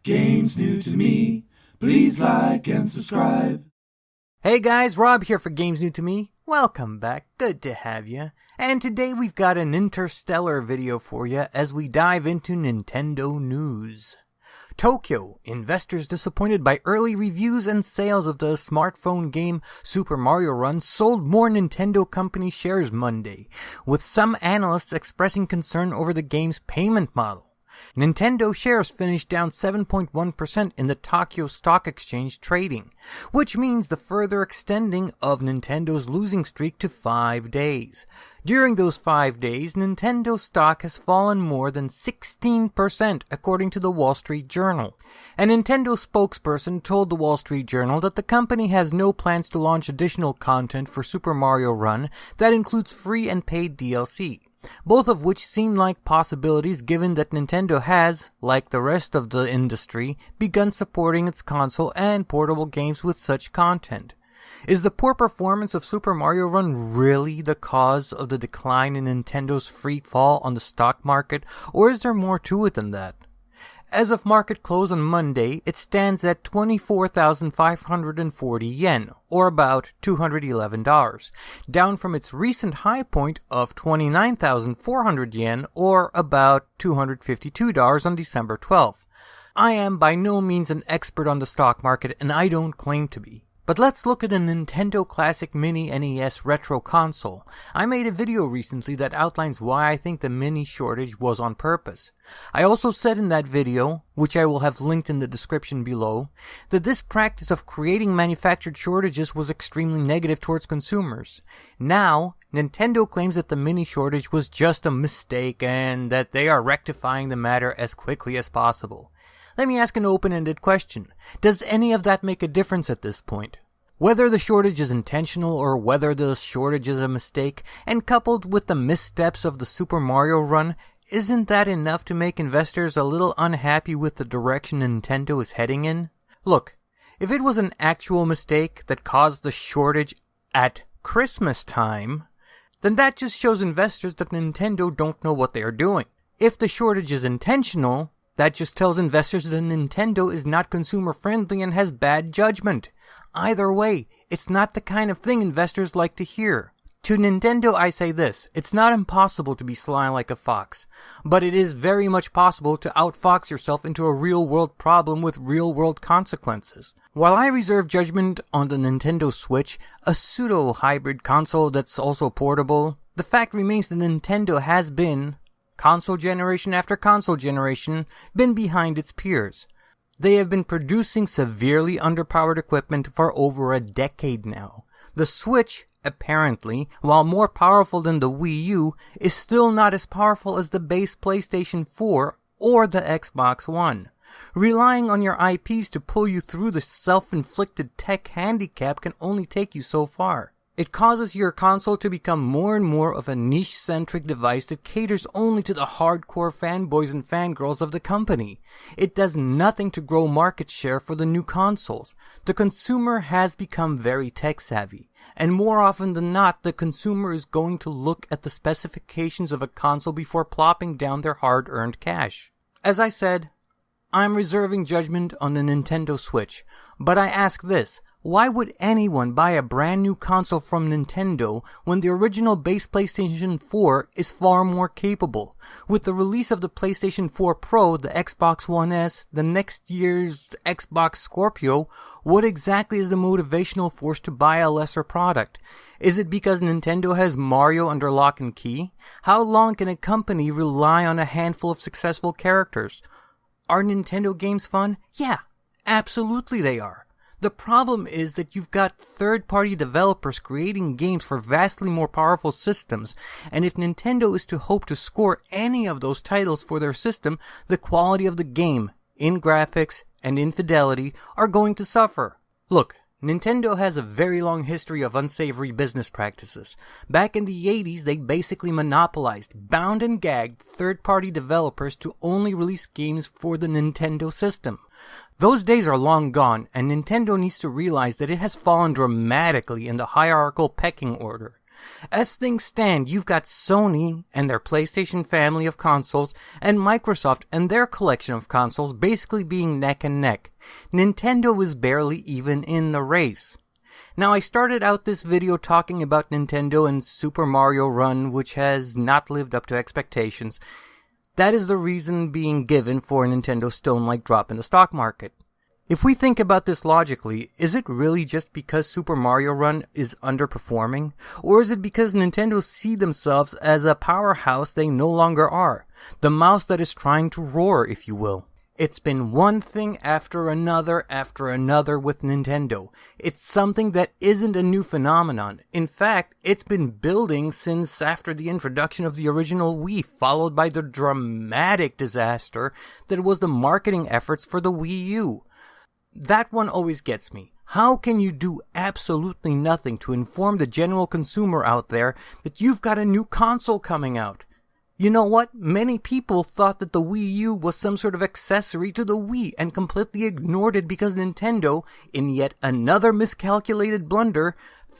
Games new to me. Please like and subscribe. Hey guys, Rob here for Games New to Me. Welcome back, good to have you. And today we've got an interstellar video for you as we dive into Nintendo news. Tokyo, investors disappointed by early reviews and sales of the smartphone game Super Mario Run sold more Nintendo company shares Monday, with some analysts expressing concern over the game's payment model. Nintendo shares finished down 7.1% in the Tokyo Stock Exchange trading, which means the further extending of Nintendo's losing streak to 5 days. During those 5 days, Nintendo stock has fallen more than 16%, according to the Wall Street Journal. A Nintendo spokesperson told the Wall Street Journal that the company has no plans to launch additional content for Super Mario Run that includes free and paid DLC. Both of which seem like possibilities given that Nintendo has, like the rest of the industry, begun supporting its console and portable games with such content. Is the poor performance of Super Mario Run really the cause of the decline in Nintendo's free fall on the stock market, or is there more to it than that? As of market close on Monday, it stands at 24,540 yen, or about $211, down from its recent high point of 29,400 yen, or about $252 on December 12th. I am by no means an expert on the stock market, and I don't claim to be. But let's look at the Nintendo Classic Mini NES Retro Console. I made a video recently that outlines why I think the mini shortage was on purpose. I also said in that video, which I will have linked in the description below, that this practice of creating manufactured shortages was extremely negative towards consumers. Now, Nintendo claims that the mini shortage was just a mistake and that they are rectifying the matter as quickly as possible. Let me ask an open-ended question. Does any of that make a difference at this point? Whether the shortage is intentional or whether the shortage is a mistake, and coupled with the missteps of the Super Mario Run, isn't that enough to make investors a little unhappy with the direction Nintendo is heading in? Look, if it was an actual mistake that caused the shortage at Christmas time, then that just shows investors that Nintendo don't know what they are doing. If the shortage is intentional, that just tells investors that Nintendo is not consumer-friendly and has bad judgment. Either way, it's not the kind of thing investors like to hear. To Nintendo, I say this: it's not impossible to be sly like a fox, but it is very much possible to outfox yourself into a real-world problem with real-world consequences. While I reserve judgment on the Nintendo Switch, a pseudo-hybrid console that's also portable, the fact remains that Nintendo has been, console generation after console generation, been behind its peers. They have been producing severely underpowered equipment for over a decade now. The Switch, apparently, while more powerful than the Wii U, is still not as powerful as the base PlayStation 4 or the Xbox One. Relying on your IPs to pull you through the self-inflicted tech handicap can only take you so far. It causes your console to become more and more of a niche-centric device that caters only to the hardcore fanboys and fangirls of the company. It does nothing to grow market share for the new consoles. The consumer has become very tech-savvy, and more often than not, the consumer is going to look at the specifications of a console before plopping down their hard-earned cash. As I said, I'm reserving judgment on the Nintendo Switch, but I ask this: why would anyone buy a brand new console from Nintendo when the original base PlayStation 4 is far more capable? With the release of the PlayStation 4 Pro, the Xbox One S, the next year's Xbox Scorpio, what exactly is the motivational force to buy a lesser product? Is it because Nintendo has Mario under lock and key? How long can a company rely on a handful of successful characters? Are Nintendo games fun? Yeah, absolutely they are. The problem is that you've got third-party developers creating games for vastly more powerful systems, and if Nintendo is to hope to score any of those titles for their system, the quality of the game, in graphics and in fidelity, are going to suffer. Look, Nintendo has a very long history of unsavory business practices. Back in the 80s, they basically monopolized, bound and gagged third-party developers to only release games for the Nintendo system. Those days are long gone, and Nintendo needs to realize that it has fallen dramatically in the hierarchical pecking order. As things stand, you've got Sony and their PlayStation family of consoles, and Microsoft and their collection of consoles basically being neck and neck. Nintendo is barely even in the race. Now, I started out this video talking about Nintendo and Super Mario Run, which has not lived up to expectations. That is the reason being given for a Nintendo stone-like drop in the stock market. If we think about this logically, is it really just because Super Mario Run is underperforming? Or is it because Nintendo see themselves as a powerhouse they no longer are? The mouse that is trying to roar, if you will. It's been one thing after another with Nintendo. It's something that isn't a new phenomenon. In fact, it's been building since after the introduction of the original Wii, followed by the dramatic disaster that was the marketing efforts for the Wii U. That one always gets me. How can you do absolutely nothing to inform the general consumer out there that you've got a new console coming out? You know what? Many people thought that the Wii U was some sort of accessory to the Wii and completely ignored it because Nintendo, in yet another miscalculated blunder,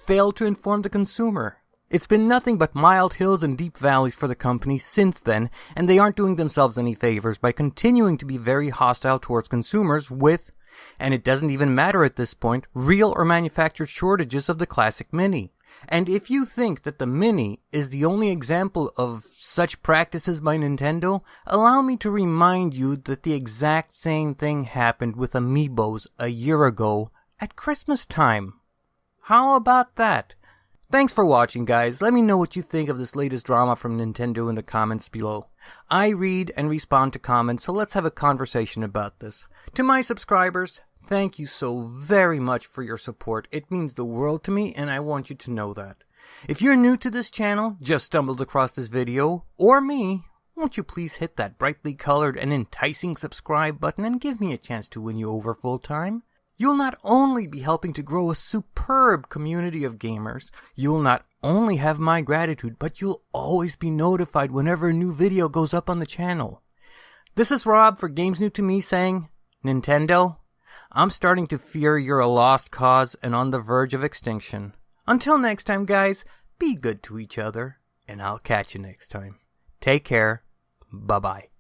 failed to inform the consumer. It's been nothing but mild hills and deep valleys for the company since then, and they aren't doing themselves any favors by continuing to be very hostile towards consumers with, and it doesn't even matter at this point, real or manufactured shortages of the classic Mini. And if you think that the Mini is the only example of such practices by Nintendo, allow me to remind you that the exact same thing happened with Amiibos a year ago at Christmas time. How about that? Thanks for watching, guys. Let me know what you think of this latest drama from Nintendo in the comments below. I read and respond to comments, so let's have a conversation about this. To my subscribers, thank you so very much for your support. It means the world to me, and I want you to know that. If you're new to this channel, just stumbled across this video, or me, won't you please hit that brightly colored and enticing subscribe button and give me a chance to win you over full time? You'll not only be helping to grow a superb community of gamers, you'll not only have my gratitude, but you'll always be notified whenever a new video goes up on the channel. This is Rob for Games New to Me saying, Nintendo, I'm starting to fear you're a lost cause and on the verge of extinction. Until next time, guys, be good to each other, and I'll catch you next time. Take care. Bye-bye.